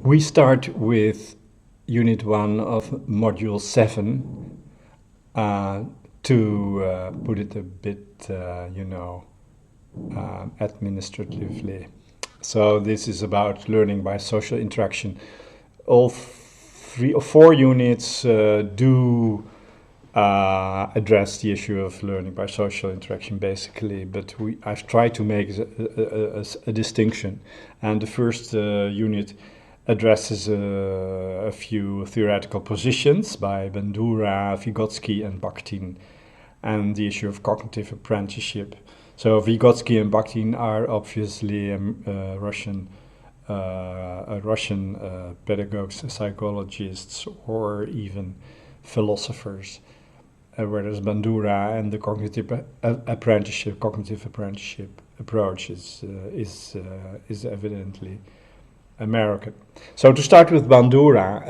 We start with Unit 1 of Module 7 uh, to put it a bit, administratively. So this is about learning by social interaction. All 3 or 4 units do address the issue of learning by social interaction, basically. But I've tried to make a distinction, and the first unit addresses a few theoretical positions by Bandura, Vygotsky, and Bakhtin, and the issue of cognitive apprenticeship. So Vygotsky and Bakhtin are obviously Russian pedagogues, psychologists, or even philosophers, whereas Bandura and the cognitive apprenticeship approach is evidently American. So to start with Bandura,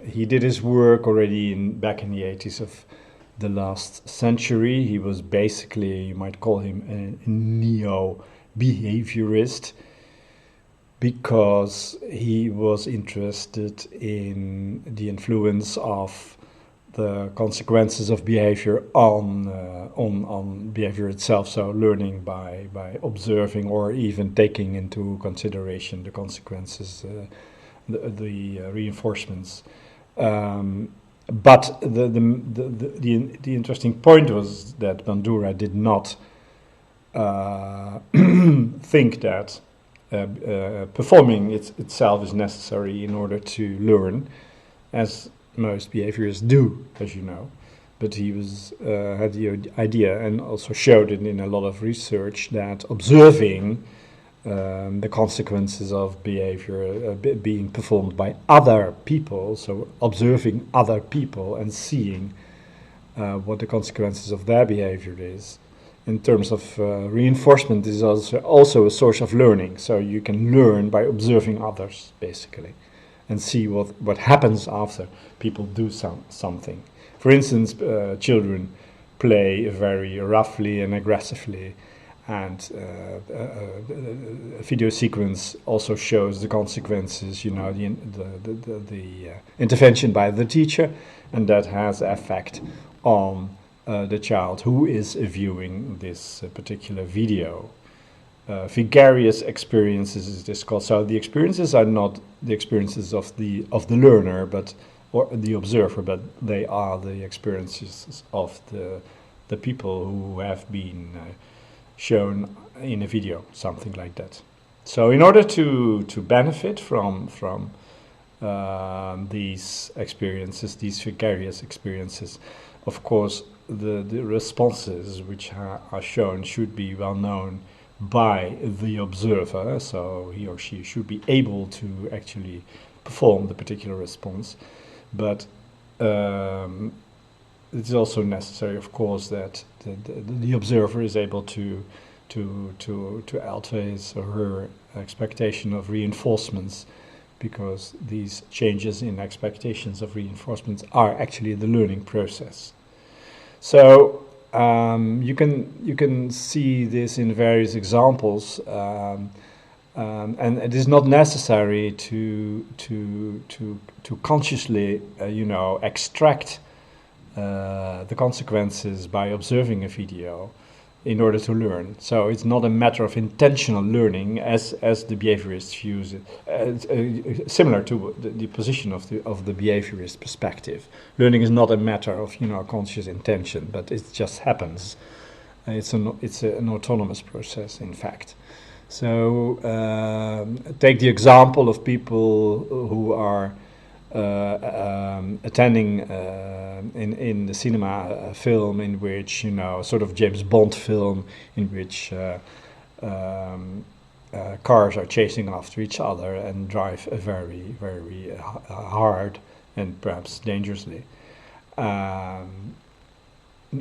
he did his work already back in the 80s of the last century. He was basically, you might call him a neo-behaviorist, because he was interested in the influence of the consequences of behavior on behavior itself. So learning by observing, or even taking into consideration the consequences, the reinforcements. But the interesting point was that Bandura did not think that performing itself is necessary in order to learn, as most behaviorists do, as you know. But he had the idea, and also showed it in a lot of research, that observing the consequences of behavior being performed by other people, so observing other people and seeing what the consequences of their behavior is, in terms of reinforcement, is also a source of learning. So you can learn by observing others, basically, and see what happens after people do something. For instance, children play very roughly and aggressively, and a video sequence also shows the consequences, the intervention by the teacher, and that has effect on the child who is viewing this particular video. Vicarious experiences is this called. So the experiences are not the experiences of the learner, or the observer, but they are the experiences of the people who have been shown in a video, something like that. So in order to benefit from these experiences, these vicarious experiences, of course, the responses which are shown should be well known by the observer, so he or she should be able to actually perform the particular response. But it's also necessary, of course, that the observer is able to alter his or her expectation of reinforcements, because these changes in expectations of reinforcements are actually the learning process. So you can see this in various examples, and it is not necessary to consciously, extract the consequences by observing a video in order to learn. So it's not a matter of intentional learning, as the behaviorists use it, similar to the position of the behaviorist perspective. Learning is not a matter of conscious intention, but it just happens. It's an autonomous process, in fact. So take the example of people who are attending in the cinema a film in which, sort of James Bond film, in which cars are chasing after each other and drive very, very hard and perhaps dangerously.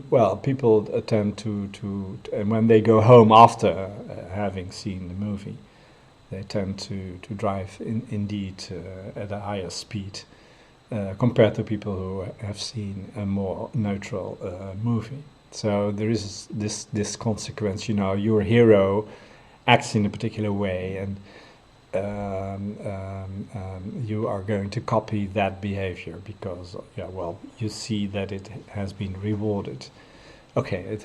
Well, people tend to and when they go home after having seen the movie, they tend to drive indeed at a higher speed compared to people who have seen a more neutral movie. So there is this consequence, your hero acts in a particular way, and you are going to copy that behavior because, yeah, well, you see that it has been rewarded. Okay,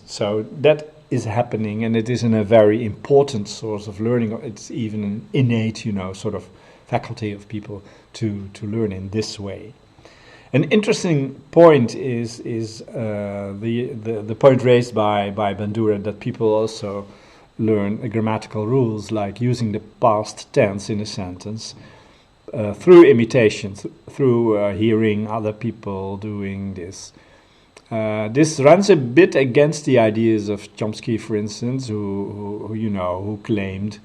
so that is happening, and it is in a very important source of learning. It's even an innate, sort of faculty of people to learn in this way. An interesting point is the point raised by Bandura that people also learn grammatical rules like using the past tense in a sentence through imitation, through hearing other people doing this. This runs a bit against the ideas of Chomsky, for instance, who claimed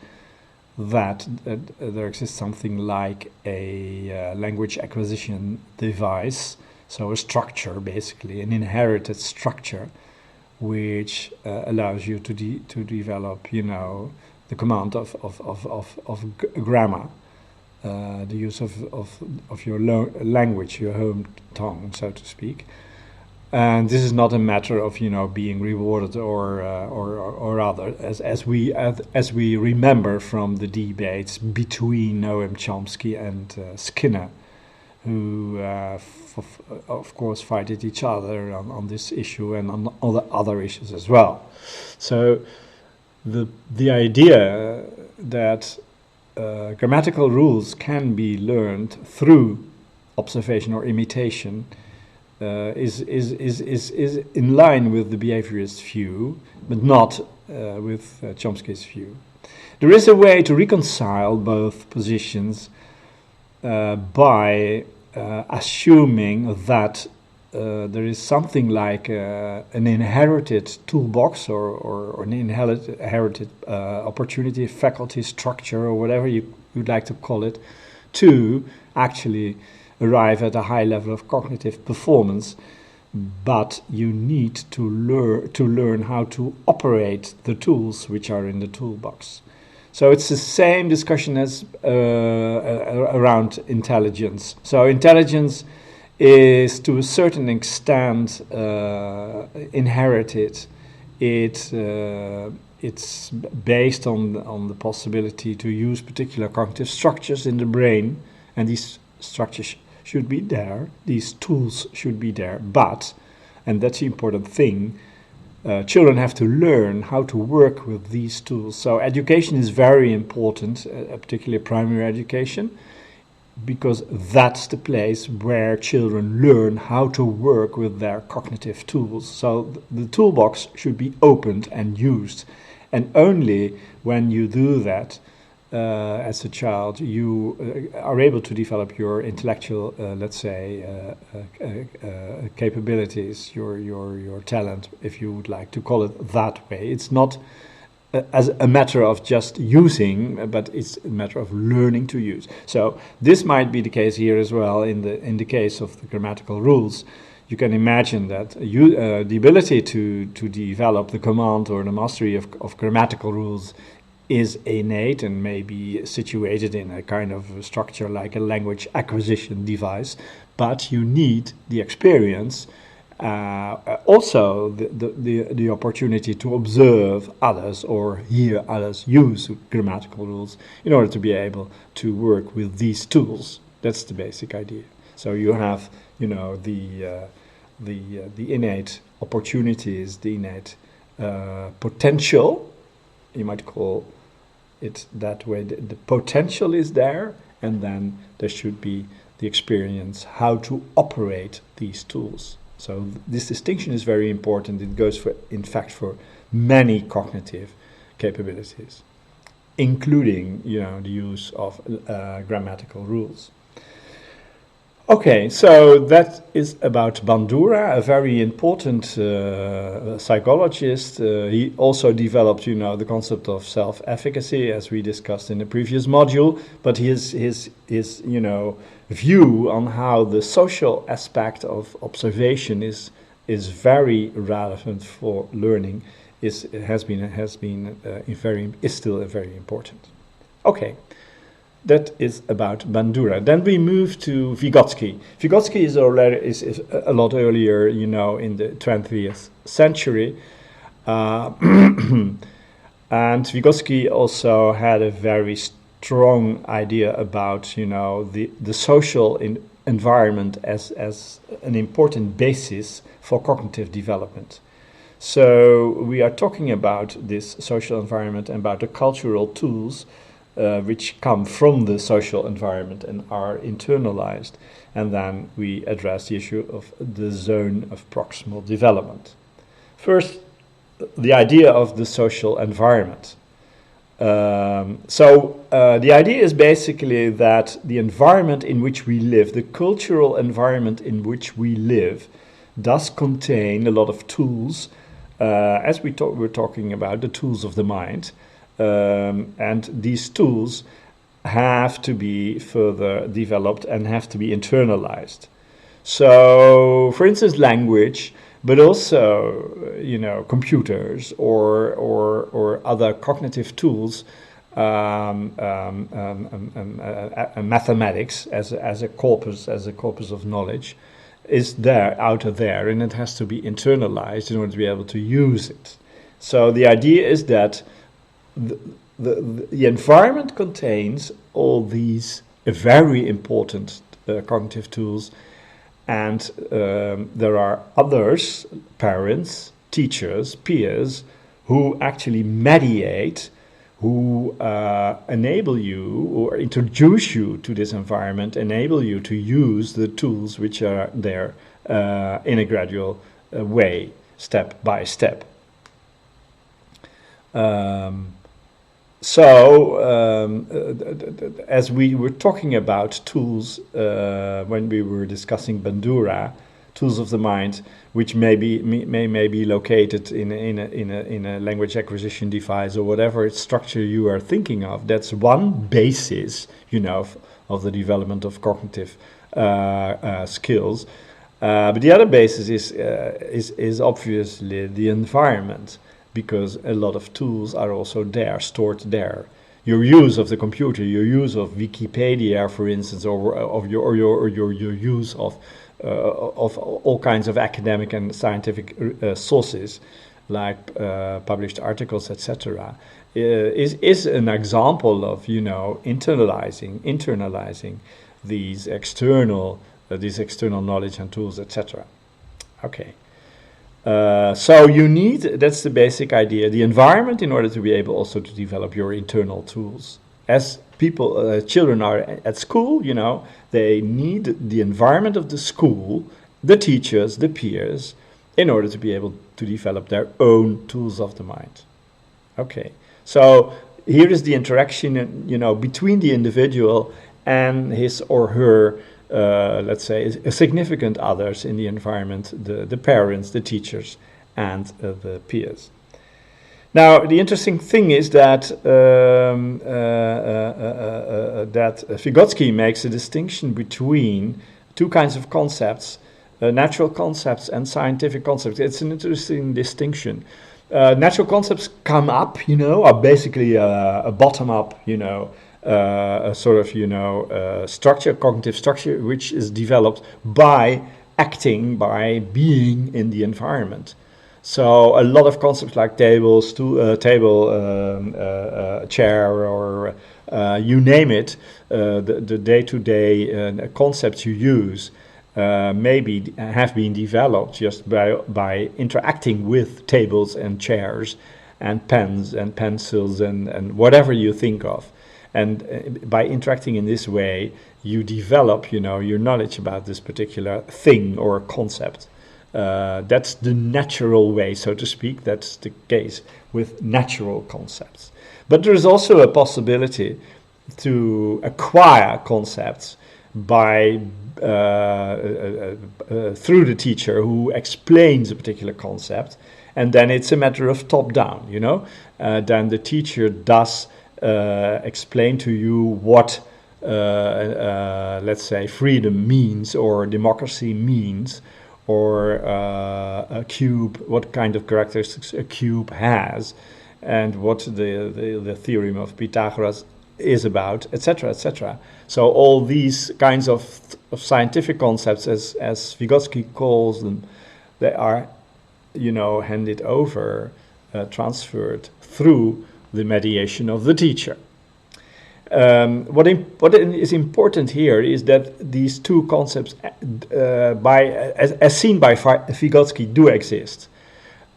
that there exists something like a language acquisition device, so a structure, basically, an inherited structure, which allows you to develop, the command of grammar, the use of your language, your home tongue, so to speak. And this is not a matter of being rewarded or other, as we remember from the debates between Noam Chomsky and Skinner, who of course fighted each other on this issue and on other issues as well. So the idea that grammatical rules can be learned through observation or imitation is in line with the behaviorist view, but not with Chomsky's view. There is a way to reconcile both positions by assuming that there is something like an inherited toolbox or an inherited opportunity, faculty, structure, or whatever you'd like to call it, to actually arrive at a high level of cognitive performance, but you need to learn how to operate the tools which are in the toolbox. So it's the same discussion as around intelligence. So intelligence is to a certain extent inherited. It's based on the possibility to use particular cognitive structures in the brain, and these structures should be there, these tools should be there, but, and that's the important thing, children have to learn how to work with these tools. So education is very important, particularly primary education, because that's the place where children learn how to work with their cognitive tools. So the toolbox should be opened and used, and only when you do that, as a child, you are able to develop your intellectual, let's say, capabilities, your talent, if you would like to call it that way. It's not as a matter of just using, but it's a matter of learning to use. So this might be the case here as well in the case of the grammatical rules. You can imagine that the ability to develop the command or the mastery of grammatical rules is innate and may be situated in a kind of structure like a language acquisition device, but you need the experience, also the opportunity to observe others or hear others use grammatical rules in order to be able to work with these tools. That's the basic idea. So you have, the innate opportunities, the innate potential, you might call it that way. The potential is there, and then there should be the experience how to operate these tools. So this distinction is very important. It goes in fact for many cognitive capabilities, including the use of grammatical rules. Okay, so that is about Bandura, a very important psychologist. He also developed, the concept of self-efficacy, as we discussed in the previous module. But his view on how the social aspect of observation is very relevant for learning is still very important. Okay. That is about Bandura. Then we move to Vygotsky. Vygotsky is a lot earlier, in the 20th century. And Vygotsky also had a very strong idea about, you know, the social environment as an important basis for cognitive development. So we are talking about this social environment and about the cultural tools which come from the social environment and are internalized. And then we address the issue of the zone of proximal development. First, the idea of the social environment. The idea is basically that the environment in which we live, the cultural environment in which we live, does contain a lot of tools, as we're talking about the tools of the mind, and these tools have to be further developed and have to be internalized. So, for instance, language, but also, you know, computers or other cognitive tools, mathematics as a corpus of knowledge, is out there, and it has to be internalized in order to be able to use it. So the idea is that the environment contains all these very important cognitive tools, and there are others, parents, teachers, peers, who actually mediate, who enable you or introduce you to this environment, enable you to use the tools which are there in a gradual way, step by step. As we were talking about tools when we were discussing Bandura, tools of the mind, which may be located in a language acquisition device or whatever structure you are thinking of. That's one basis, you know, of the development of cognitive skills. But the other basis is obviously the environment, because a lot of tools are also there, stored there. Your use of the computer, your use of Wikipedia, for instance, or your use of all kinds of academic and scientific sources, like published articles, etc., is an example of, you know, internalizing these external knowledge and tools, etc. Okay. So you need, that's the basic idea, the environment in order to be able also to develop your internal tools. As children are at school, you know, they need the environment of the school, the teachers, the peers, in order to be able to develop their own tools of the mind. Okay, so here is the interaction, you know, between the individual and his or her let's say, significant others in the environment, the parents, the teachers, and the peers. Now, the interesting thing is that Vygotsky makes a distinction between two kinds of concepts, natural concepts and scientific concepts. It's an interesting distinction. Natural concepts come up, you know, are basically a bottom-up, you know, a sort of, you know, structure, cognitive structure, which is developed by acting, by being in the environment. So a lot of concepts like table, chair, or you name it, the day-to-day concepts you use maybe have been developed just by interacting with tables and chairs and pens and pencils and whatever you think of. And by interacting in this way, you develop, you know, your knowledge about this particular thing or concept. That's the natural way, so to speak. That's the case with natural concepts. But there is also a possibility to acquire concepts by through the teacher who explains a particular concept, and then it's a matter of top-down, you know. Then the teacher does explain to you what, let's say, freedom means, or democracy means, or a cube, what kind of characteristics a cube has, and what the theorem of Pythagoras is about, etc., etc. So all these kinds of scientific concepts, as Vygotsky calls them, they are, you know, handed over, transferred through the mediation of the teacher. What is important here is that these two concepts, as seen by Vygotsky, do exist.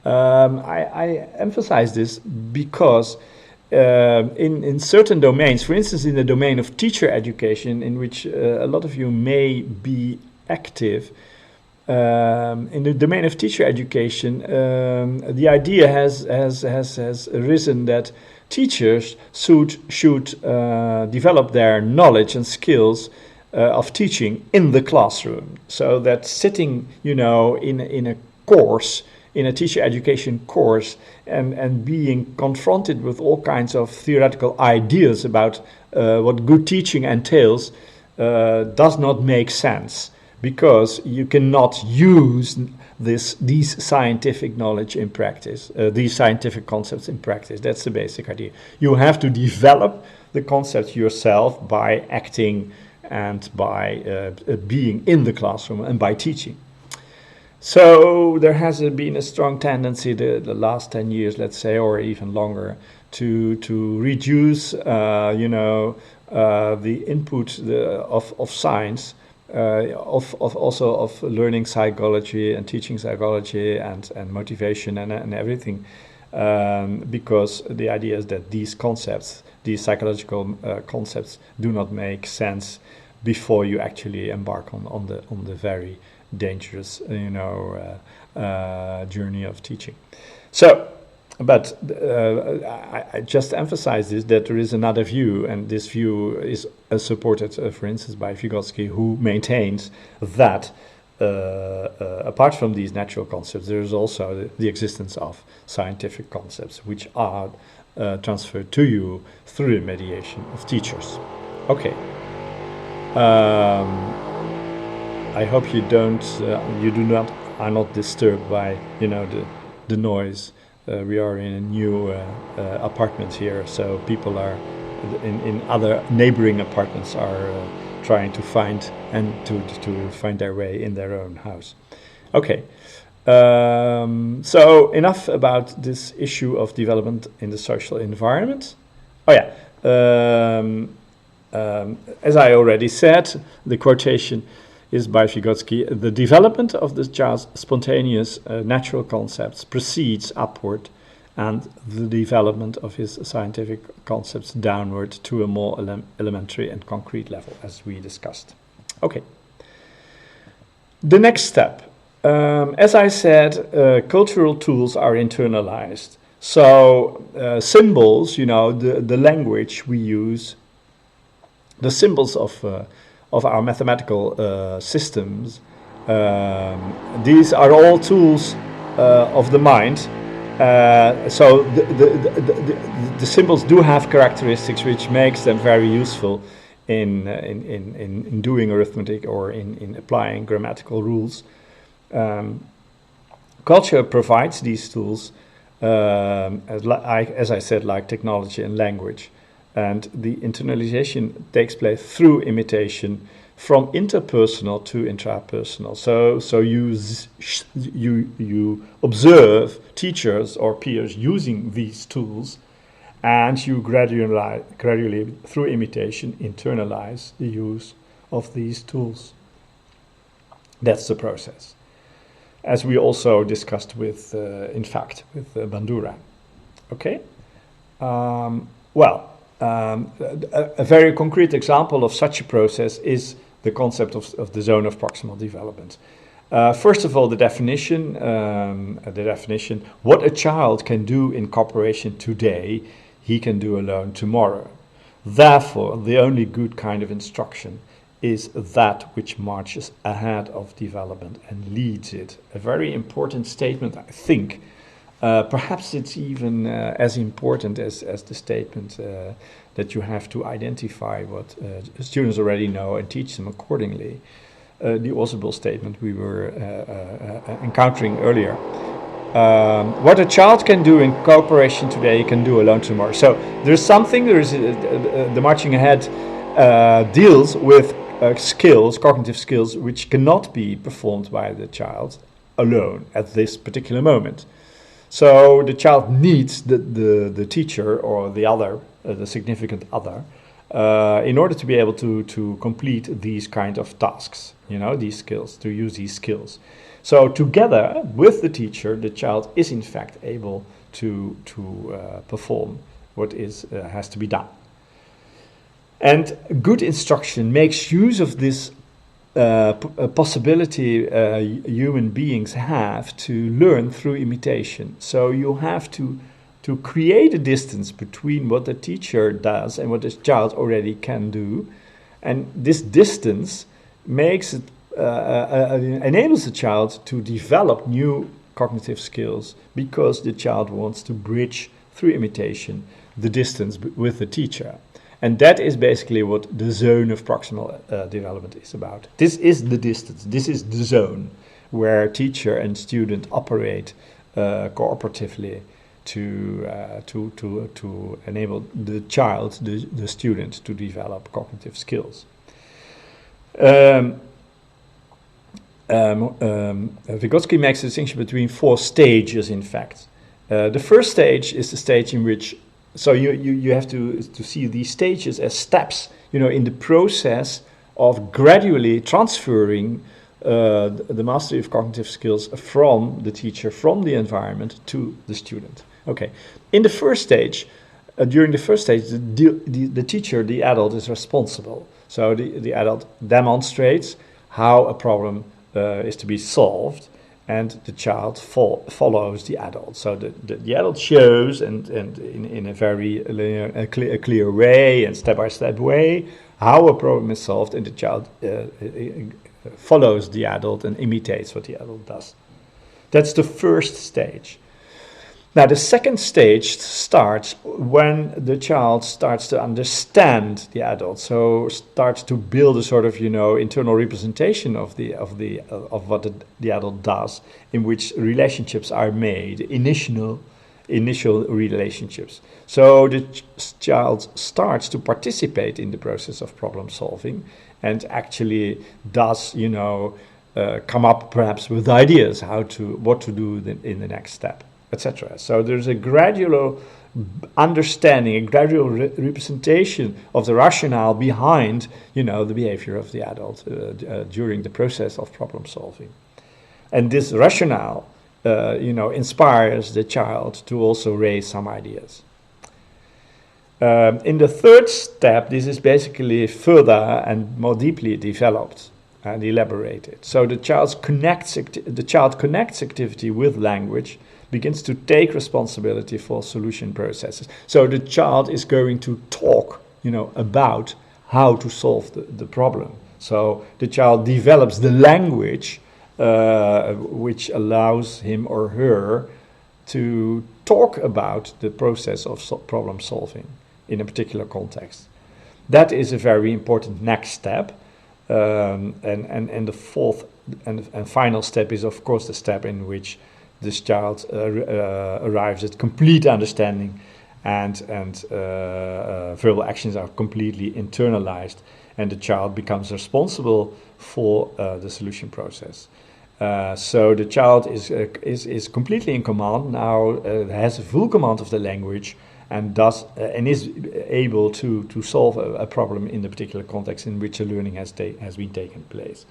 I emphasize this because in certain domains, for instance, in the domain of teacher education, in which a lot of you may be active, in the domain of teacher education, the idea has arisen that teachers should develop their knowledge and skills of teaching in the classroom. So that sitting, in a course, in a teacher education course, and being confronted with all kinds of theoretical ideas about what good teaching entails does not make sense, because you cannot use these scientific knowledge in practice, these scientific concepts in practice. That's the basic idea. You have to develop the concepts yourself by acting and by being in the classroom and by teaching. So there has been a strong tendency the last 10 years, let's say, or even longer, to reduce, the input of science, of learning psychology and teaching psychology and motivation and everything, because the idea is that these concepts, these psychological concepts, do not make sense before you actually embark on the very dangerous, journey of teaching. So, but I just emphasize this, that there is another view, and this view is supported, for instance, by Vygotsky, who maintains that apart from these natural concepts, there is also the existence of scientific concepts, which are transferred to you through the mediation of teachers. Okay. I hope you are not disturbed by the noise. We are in a new apartment here, so people are in other neighboring apartments are trying to find to find their way in their own house. Okay, so enough about this issue of development in the social environment. Oh yeah. As I already said, the quotation is by Vygotsky: the development of the child's spontaneous natural concepts proceeds upward, and the development of his scientific concepts downward to a more elementary and concrete level, as we discussed. Okay. The next step. As I said, cultural tools are internalized. So symbols, the language we use, the symbols of our mathematical systems, these are all tools of the mind. So the symbols do have characteristics which makes them very useful in doing arithmetic or in applying grammatical rules. Culture provides these tools, as I said, like technology and language. And the internalization takes place through imitation, from interpersonal to intrapersonal. So you observe teachers or peers using these tools, and you gradually through imitation internalize the use of these tools. That's the process, as we also discussed with Bandura. Okay. A very concrete example of such a process is the concept of the zone of proximal development. First of all, the definition, what a child can do in cooperation today, he can do alone tomorrow. Therefore, the only good kind of instruction is that which marches ahead of development and leads it. A very important statement, I think. Perhaps it's even as important as the statement that you have to identify what students already know and teach them accordingly. The Ausubel statement we were encountering earlier. What a child can do in cooperation today, he can do alone tomorrow. So there's something, the marching ahead deals with skills, cognitive skills, which cannot be performed by the child alone at this particular moment. So the child needs the teacher or the other, the significant other, in order to be able to complete these kind of tasks, these skills, to use these skills. So together with the teacher, the child is in fact able to perform what has to be done. And good instruction makes use of this possibility human beings have to learn through imitation. So you have to create a distance between what the teacher does and what the child already can do. And this distance makes it enables the child to develop new cognitive skills, because the child wants to bridge through imitation the distance with the teacher. And that is basically what the zone of proximal development is about. This is the distance. This is the zone where teacher and student operate cooperatively to enable the child, the student, to develop cognitive skills. Vygotsky makes a distinction between 4 stages, in fact. The first stage is the stage in which, so you have to see these stages as steps, in the process of gradually transferring the mastery of cognitive skills from the teacher, from the environment, to the student. Okay, in the first stage, during the first stage, the teacher, the adult, is responsible. So the adult demonstrates how a problem is to be solved, and the child follows the adult. So the adult shows, and in a very clear way and step-by-step way, how a problem is solved, and the child follows the adult and imitates what the adult does. That's the first stage. Now, the second stage starts when the child starts to understand the adult, so starts to build a sort of, internal representation of what the adult does, in which relationships are made, initial relationships. So the child starts to participate in the process of problem solving, and actually does, come up perhaps with ideas what to do in the next step, etc. So there's a gradual understanding, a gradual representation of the rationale behind, the behavior of the adult during the process of problem solving. And this rationale, inspires the child to also raise some ideas. In the third step, this is basically further and more deeply developed and elaborated. So the child connects activity with language, begins to take responsibility for solution processes. So the child is going to talk, about how to solve the problem. So the child develops the language which allows him or her to talk about the process of problem solving in a particular context. That is a very important next step. And the fourth and final step is, of course, the step in which this child arrives at complete understanding, and verbal actions are completely internalized, and the child becomes responsible for the solution process. So the child is completely in command now, has full command of the language, and is able to solve a problem in the particular context in which the learning has been taken place.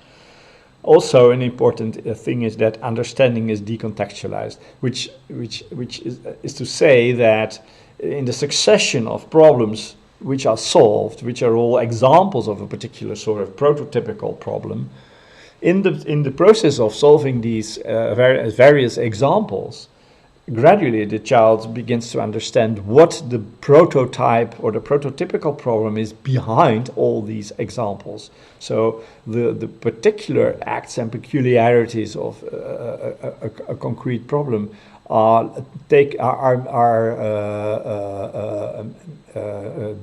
Also, an important thing is that understanding is decontextualized, which is to say that in the succession of problems which are solved, which are all examples of a particular sort of prototypical problem, in the process of solving these various examples, gradually the child begins to understand what the prototype or the prototypical problem is behind all these examples. So the particular acts and peculiarities of a concrete problem are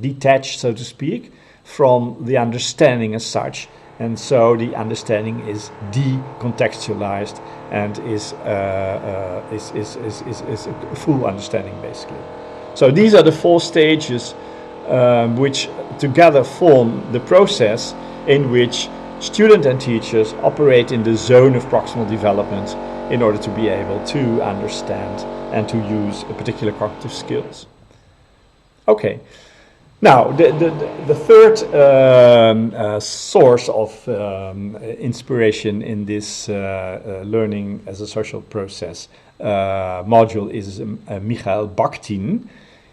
detached, so to speak, from the understanding as such. And so the understanding is decontextualized and is a full understanding, basically. So these are the 4 stages which together form the process in which student and teachers operate in the zone of proximal development in order to be able to understand and to use a particular cognitive skills. Okay. Now, the third source of inspiration in this learning as a social process module is Mikhail Bakhtin.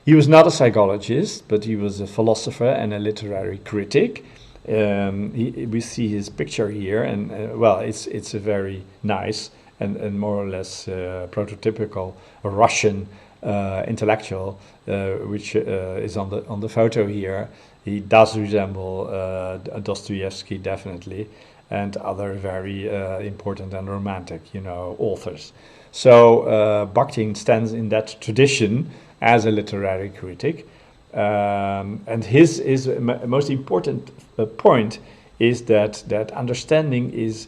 He was not a psychologist, but he was a philosopher and a literary critic. We see his picture here, and well, it's a very nice and more or less prototypical Russian intellectual, which is on the photo here. He does resemble Dostoevsky, definitely, and other very important and romantic, authors. So Bakhtin stands in that tradition as a literary critic, and his most important point is that understanding is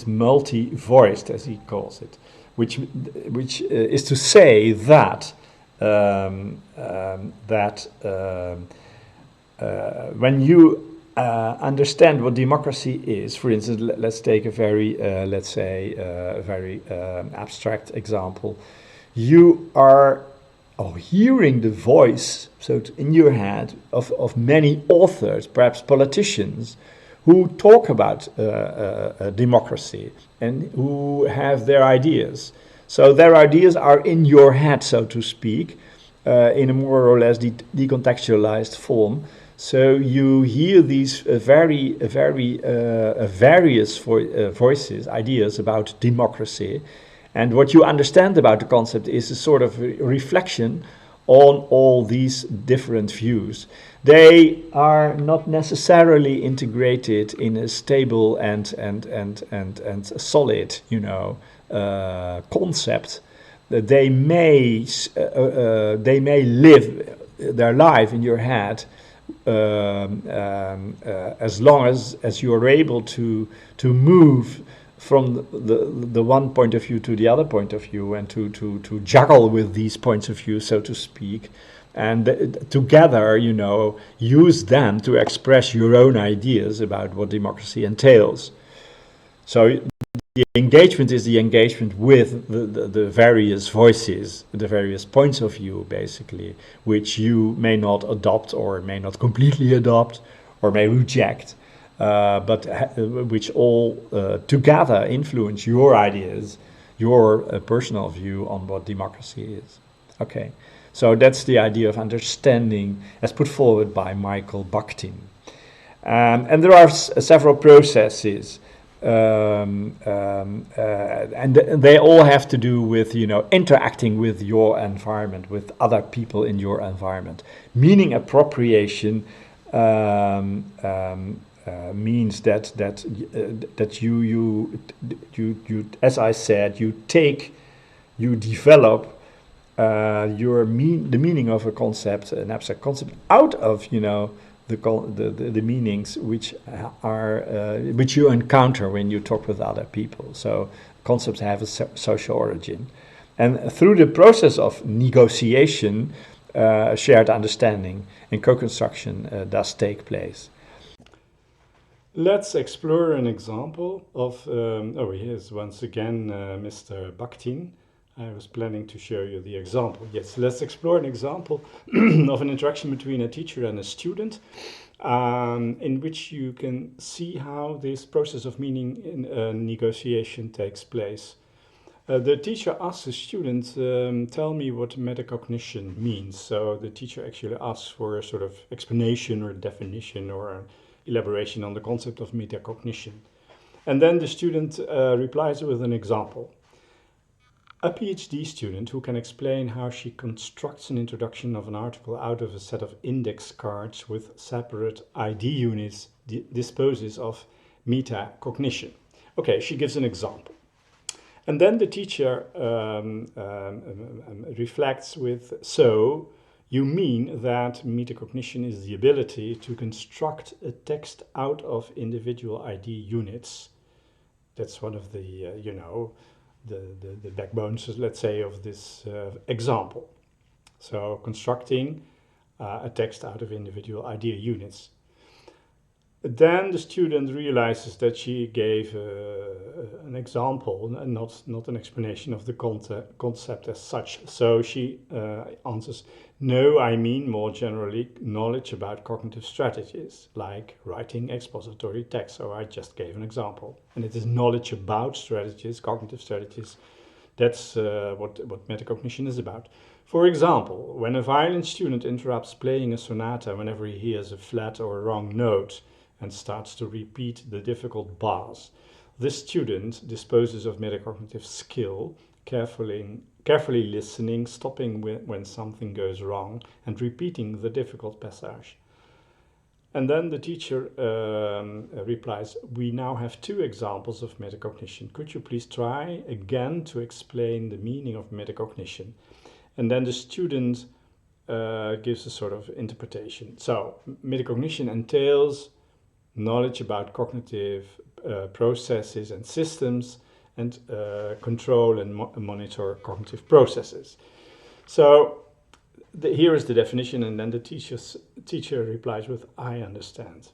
multi-voiced, as he calls it, which is to say that when you understand what democracy is, for instance, let's take a very abstract example. You are hearing the voice, in your head, of many authors, perhaps politicians, who talk about democracy and who have their ideas. So their ideas are in your head, so to speak, in a more or less decontextualized form. So you hear these various voices, ideas about democracy. And what you understand about the concept is a sort of reflection on all these different views. They are not necessarily integrated in a stable and solid, concept. They may live their life in your head as long as you are able to move from the one point of view to the other point of view, and to juggle with these points of view, so to speak, and together, use them to express your own ideas about what democracy entails. So the engagement is the engagement with the various voices, the various points of view, basically, which you may not adopt or may not completely adopt or may reject. But which all together influence your ideas, your personal view on what democracy is. Okay, so that's the idea of understanding as put forward by Michael Bakhtin. And there are several processes, and they all have to do with, interacting with your environment, with other people in your environment. Meaning appropriation means that you as I said, you develop the meaning of a concept, an abstract concept, out of the meanings which you encounter when you talk with other people. So concepts have a social origin, and through the process of negotiation, shared understanding and co-construction does take place. Let's explore an example of, here's once again Mr. Bakhtin. I was planning to show you the example. Yes, let's explore an example of an interaction between a teacher and a student, in which you can see how this process of meaning in negotiation takes place. The teacher asks the student, tell me what metacognition means. So the teacher actually asks for a sort of explanation or definition or elaboration on the concept of metacognition. And then the student replies with an example. A PhD student who can explain how she constructs an introduction of an article out of a set of index cards with separate ID units disposes of metacognition. Okay, she gives an example. And then the teacher reflects with, so you mean that metacognition is the ability to construct a text out of individual ID units. That's one of the, the backbones, let's say, of this example. So constructing a text out of individual ID units. Then the student realizes that she gave an example and not an explanation of the concept as such. So she answers, No, I mean more generally knowledge about cognitive strategies, like writing expository text. So I just gave an example. And it is knowledge about strategies, cognitive strategies. That's what metacognition is about. For example, when a violin student interrupts playing a sonata whenever he hears a flat or a wrong note and starts to repeat the difficult bars, this student disposes of metacognitive skill, carefully listening, stopping when something goes wrong, and repeating the difficult passage. And then the teacher replies, "We now have two examples of metacognition. Could you please try again to explain the meaning of metacognition?" And then the student gives a sort of interpretation. So, metacognition entails knowledge about cognitive processes and systems, and control and monitor cognitive processes. So here is the definition, and then the teacher replies with, "I understand."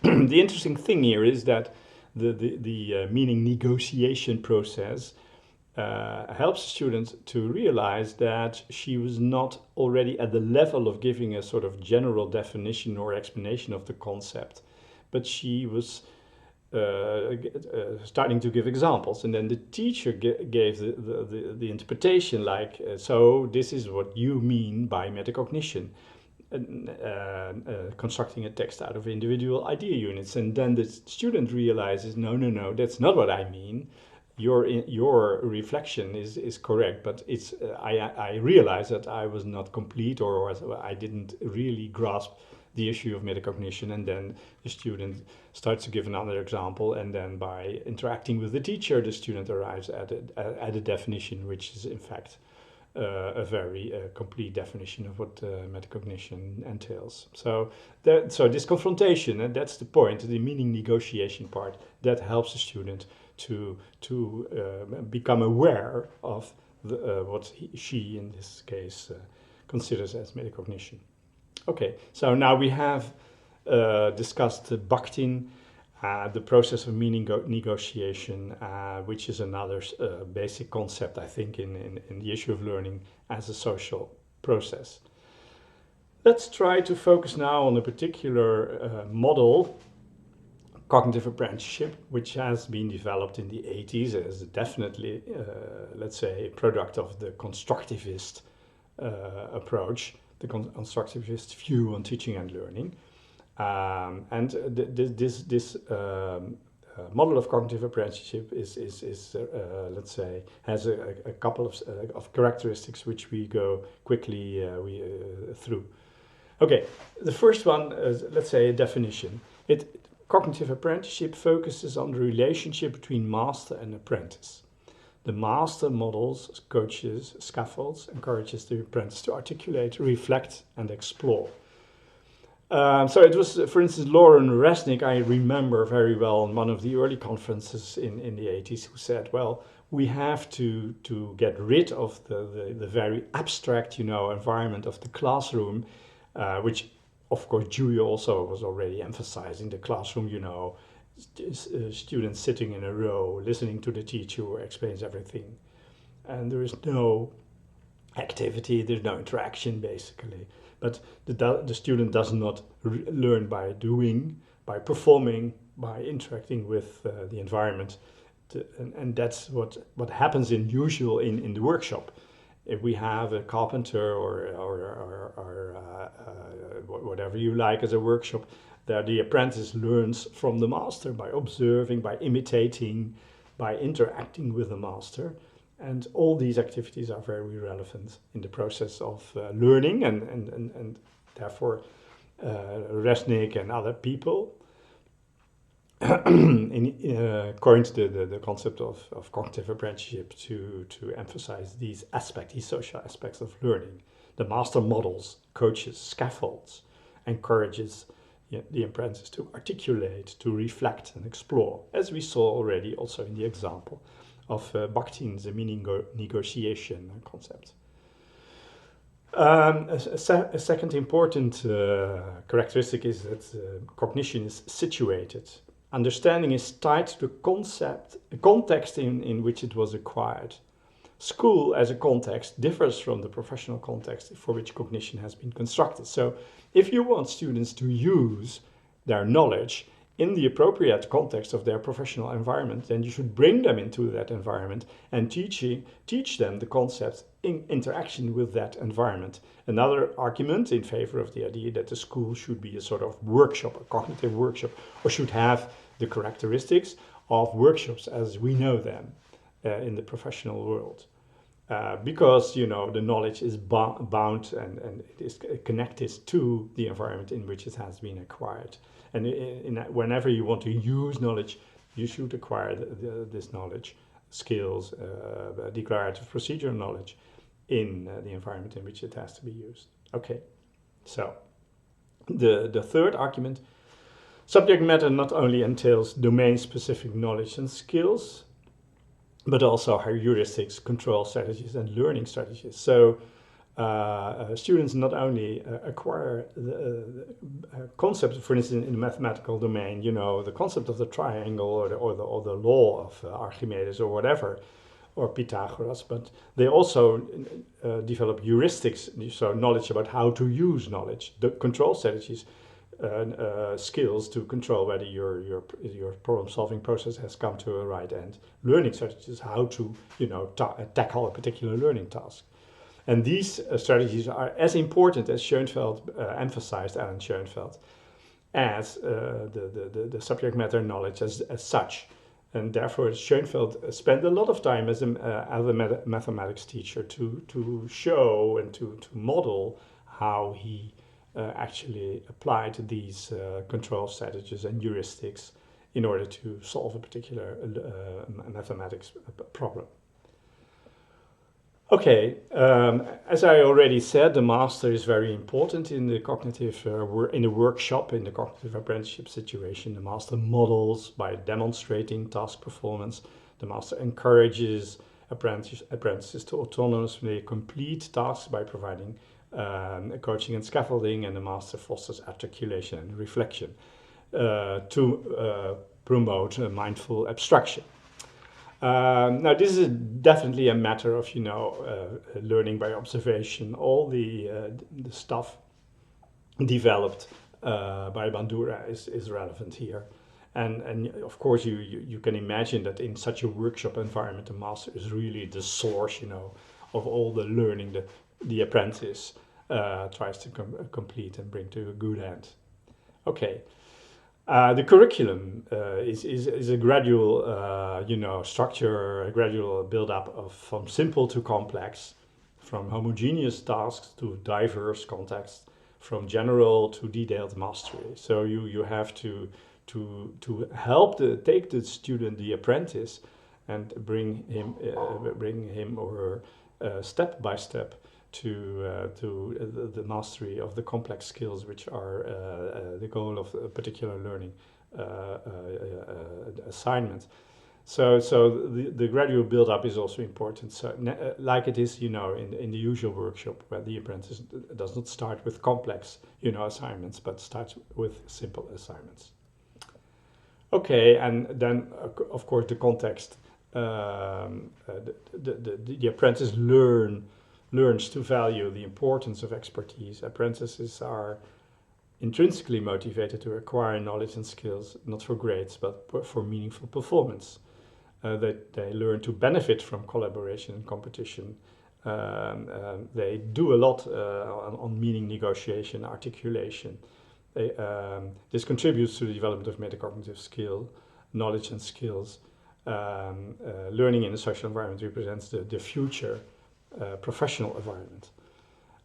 The interesting thing here is that the meaning negotiation process helps students to realize that she was not already at the level of giving a sort of general definition or explanation of the concept, but she was starting to give examples, and then the teacher gave the interpretation, like, so this is what you mean by metacognition, constructing a text out of individual idea units. And then the student realizes, no, that's not what I mean. Your reflection is correct, but it's I realize that I was not complete, or I didn't really grasp the issue of metacognition. And then the student starts to give another example, and then by interacting with the teacher, the student arrives at a definition which is in fact a very complete definition of what metacognition entails. So this confrontation, and that's the point, the meaning negotiation part, that helps the student to become aware of what she in this case considers as metacognition. Okay, so now we have discussed Bakhtin, the process of meaning negotiation, which is another basic concept, I think, in the issue of learning as a social process. Let's try to focus now on a particular model, cognitive apprenticeship, which has been developed in the 80s as definitely, let's say, a product of the constructivist approach, the constructivist view on teaching and learning. And this model of cognitive apprenticeship is let's say, has a couple of characteristics which we go quickly through. Okay, the first one is, let's say, a definition. Cognitive apprenticeship focuses on the relationship between master and apprentice. The master models, coaches, scaffolds, encourages the apprentice to articulate, reflect, and explore. So it was, for instance, Lauren Resnick, I remember very well, in one of the early conferences in the 80s, who said, well, we have to get rid of the very abstract, environment of the classroom, which, of course, Dewey also was already emphasizing. The classroom, students sitting in a row, listening to the teacher who explains everything. And there is no activity, there's no interaction, basically. But the student does not learn by doing, by performing, by interacting with the environment. And that's what happens in the workshop. If we have a carpenter or whatever you like as a workshop, there the apprentice learns from the master by observing, by imitating, by interacting with the master. And all these activities are very relevant in the process of learning, and therefore Resnick and other people coined the concept of cognitive apprenticeship to emphasize these aspects, these social aspects of learning. The master models, coaches, scaffolds, encourages the apprentice to articulate, to reflect and explore, as we saw already also in the example of Bakhtin's meaning negotiation concept. A second important characteristic is that cognition is situated. Understanding is tied to the context in which it was acquired. School as a context differs from the professional context for which cognition has been constructed. So if you want students to use their knowledge in the appropriate context of their professional environment, then you should bring them into that environment and teach them the concepts in interaction with that environment. Another argument in favor of the idea that the school should be a sort of workshop, a cognitive workshop, or should have the characteristics of workshops as we know them in the professional world. Because, you know, the knowledge is bound and it is connected to the environment in which it has been acquired. And whenever you want to use knowledge, you should acquire this knowledge, skills, declarative procedural knowledge in the environment in which it has to be used. Okay, so the third argument, subject matter not only entails domain-specific knowledge and skills, but also heuristics, control strategies, and learning strategies. So students not only acquire the concept, for instance, in the mathematical domain, you know, the concept of the triangle or the law of Archimedes or whatever, or Pythagoras, but they also develop heuristics, so knowledge about how to use knowledge, the control strategies, skills to control whether your problem-solving process has come to a right end. Learning strategies, how to, you know, tackle a particular learning task. And these strategies are as important as Schoenfeld emphasized, Alan Schoenfeld, as the subject matter knowledge as such. And therefore, Schoenfeld spent a lot of time as a mathematics teacher to show and to model how he actually applied these control strategies and heuristics in order to solve a particular mathematics problem. Okay, as I already said, the master is very important in the cognitive, in the workshop, in the cognitive apprenticeship situation. The master models by demonstrating task performance. The master encourages apprentices to autonomously complete tasks by providing coaching and scaffolding, and the master fosters articulation and reflection to promote mindful abstraction. Now, this is definitely a matter of, you know, learning by observation. All the stuff developed by Bandura is relevant here. And of course, you can imagine that in such a workshop environment, the master is really the source, you know, of all the learning that the apprentice tries to complete and bring to a good end. Okay. The curriculum is a gradual, you know, structure, a gradual build-up from simple to complex, from homogeneous tasks to diverse contexts, from general to detailed mastery. So you have to help take the student, the apprentice, and bring him or her step by step to the mastery of the complex skills, which are the goal of a particular learning assignment. So the gradual build-up is also important. So like it is, you know, in the usual workshop, where the apprentice does not start with complex, you know, assignments, but starts with simple assignments. Okay, and then of course the context. The apprentice learns to value the importance of expertise. Apprentices are intrinsically motivated to acquire knowledge and skills, not for grades, but for meaningful performance. They learn to benefit from collaboration and competition. They do a lot on meaning negotiation, articulation. This contributes to the development of metacognitive skill, knowledge and skills. Learning in a social environment represents the future professional environment.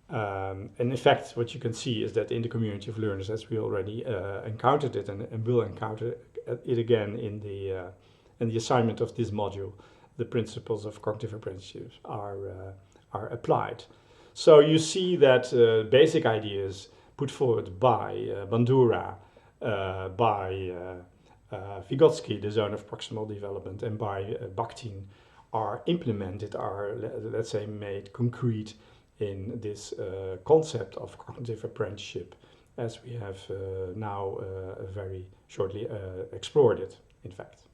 And in fact, what you can see is that in the community of learners, as we already encountered it and will encounter it again in the assignment of this module, the principles of cognitive apprenticeship are applied. So you see that basic ideas put forward by Bandura, by Vygotsky, the zone of proximal development, and by Bakhtin are implemented, are, let's say, made concrete in this concept of cognitive apprenticeship, as we have now very shortly explored it, in fact.